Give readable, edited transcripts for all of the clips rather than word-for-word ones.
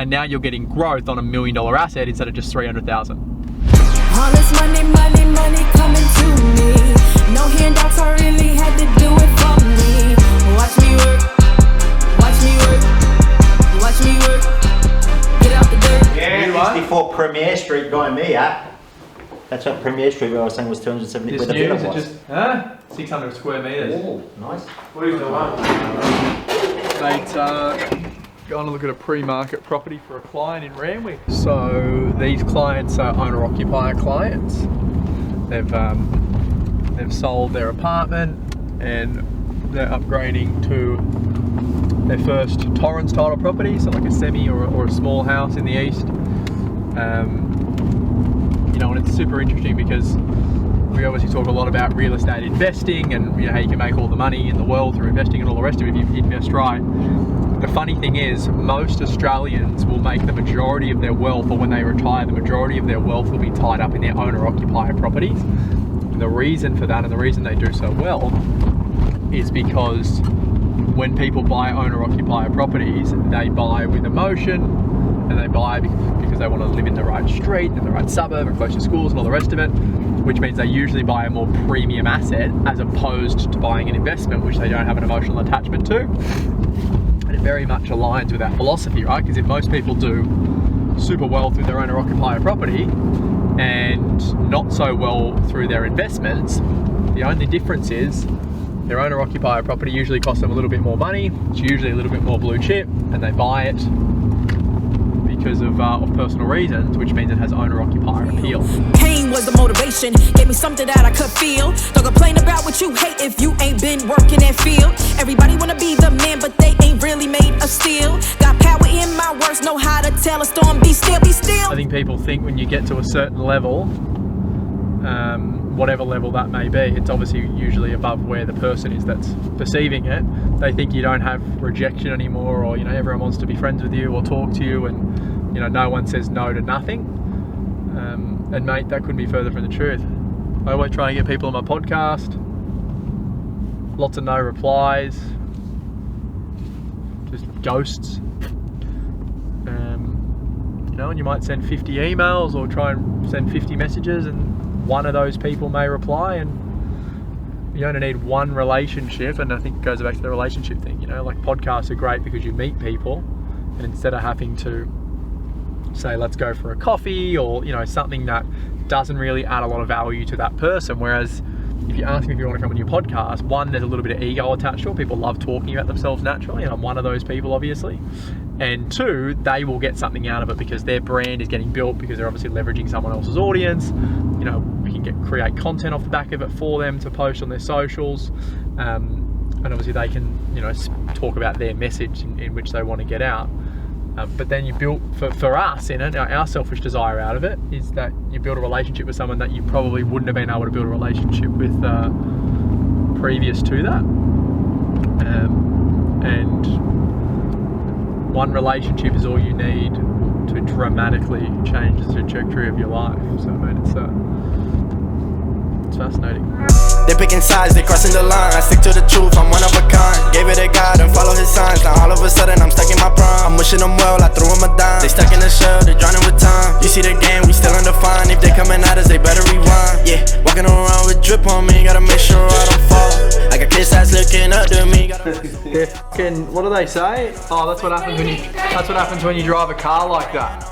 and now you're getting growth on $1 million asset instead of just 300,000. All this money, money, money coming to me. No handouts, I really had to do it for me. Watch me work, watch me work, watch me work. Get out the dirt. Yeah, 64 Premier Street going me, That's what Premier Street where I was saying was 270 where the villa was. Just, 600 square metres. Oh, nice. What is the one? Mate, going to look at a pre-market property for a client in Randwick. So these clients are owner-occupier clients. They've sold their apartment and they're upgrading to their first Torrens title property, so like a semi or a small house in the east. You know, and it's super interesting because we obviously talk a lot about real estate investing and how you can make all the money in the world through investing and all the rest of it if you invest right. The funny thing is, most Australians will make the majority of their wealth, or when they retire, the majority of their wealth will be tied up in their owner-occupier properties. And the reason for that, and the reason they do so well, is because when people buy owner-occupier properties, they buy with emotion, and they buy because they want to live in the right street, in the right suburb, and close to schools and all the rest of it, which means they usually buy a more premium asset as opposed to buying an investment which they don't have an emotional attachment to. And it very much aligns with that philosophy, right? Because if most people do super well through their owner-occupier property and not so well through their investments, the only difference is their owner-occupier property usually costs them a little bit more money, it's usually a little bit more blue chip, and they buy it because of personal reasons, which means it has owner-occupier appeal. Pain was the motivation, gave me something that I could feel. Don't complain about what you hate if you ain't been working that field. Everybody wanna be the man, but they ain't really made of steel. Got power in my words, know how to tell a storm, be still, be still. I think people think when you get to a certain level, whatever level that may be, it's obviously usually above where the person is that's perceiving it. They think you don't have rejection anymore, or everyone wants to be friends with you or talk to you, and no one says no to nothing. And mate, that couldn't be further from the truth. I always try and get people on my podcast. Lots of no replies, just ghosts. And you might send 50 emails or try and send 50 messages, and one of those people may reply, and you only need one relationship. And I think it goes back to the relationship thing, like podcasts are great because you meet people, and instead of having to say let's go for a coffee or something that doesn't really add a lot of value to that person, whereas if you ask me if you want to come on your podcast, one, there's a little bit of ego attached to it. People love talking about themselves naturally, and I'm one of those people, obviously. And two, they will get something out of it because their brand is getting built because they're obviously leveraging someone else's audience. We can create content off the back of it for them to post on their socials, and obviously they can talk about their message in which they want to get out. But then you build, for us in it, our selfish desire out of it is that you build a relationship with someone that you probably wouldn't have been able to build a relationship with previous to that. And one relationship is all you need to dramatically change the trajectory of your life. So, mate, it's fascinating. They picking sides, they crossing the line. I stick to the truth, I'm one of a kind. Gave it a God and follow his signs. Now all of a sudden I'm stuck in my prime. I'm wishing them well, I threw them a dime. They stuck in the shell, they're drowning with time. You see the game, we still undefined. If they coming at us, they better rewind. Yeah, walking around with drip on me, gotta make sure I don't fall. I got kids that's looking up to me. What do they say? Oh, that's what happens when you drive a car like that.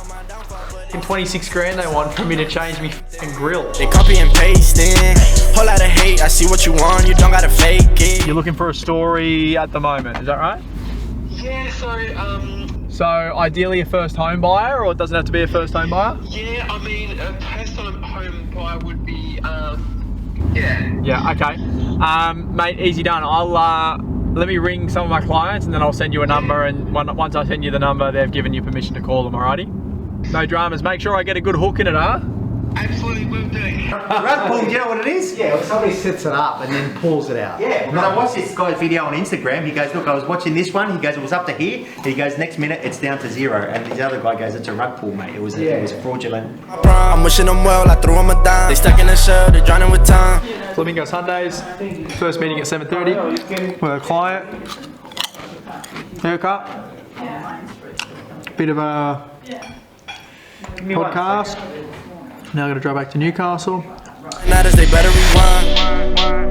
In 26 grand they want from me to change me f***ing grill. They copy and pasting, whole lot of hate. I see what you want, you don't gotta fake it. You're looking for a story at the moment, is that right? Yeah, so ideally a first home buyer, or it doesn't have to be a first home buyer? Yeah, I mean a first home buyer would be yeah. Yeah, okay. Mate, easy done. I'll let me ring some of my clients and then I'll send you a number, and once I send you the number, they've given you permission to call them, alrighty? No dramas. Make sure I get a good hook in it, huh? Absolutely will do. Rug pull, do you know what it is? Yeah, well, somebody sets it up and then pulls it out. Yeah, because I watched this guy's video on Instagram. He goes, look, I was watching this one. He goes, it was up to here. He goes, next minute, it's down to 0. And the other guy goes, it's a rug pull, mate. It was fraudulent. I'm wishing them well, I threw them a dime. They stuck in the shell, they're drowning with time. Flamingo Sundays. First meeting at 7:30 with a client. Haircut. bit of a podcast. Now I'm going to drive back to Newcastle. Now they better rewind.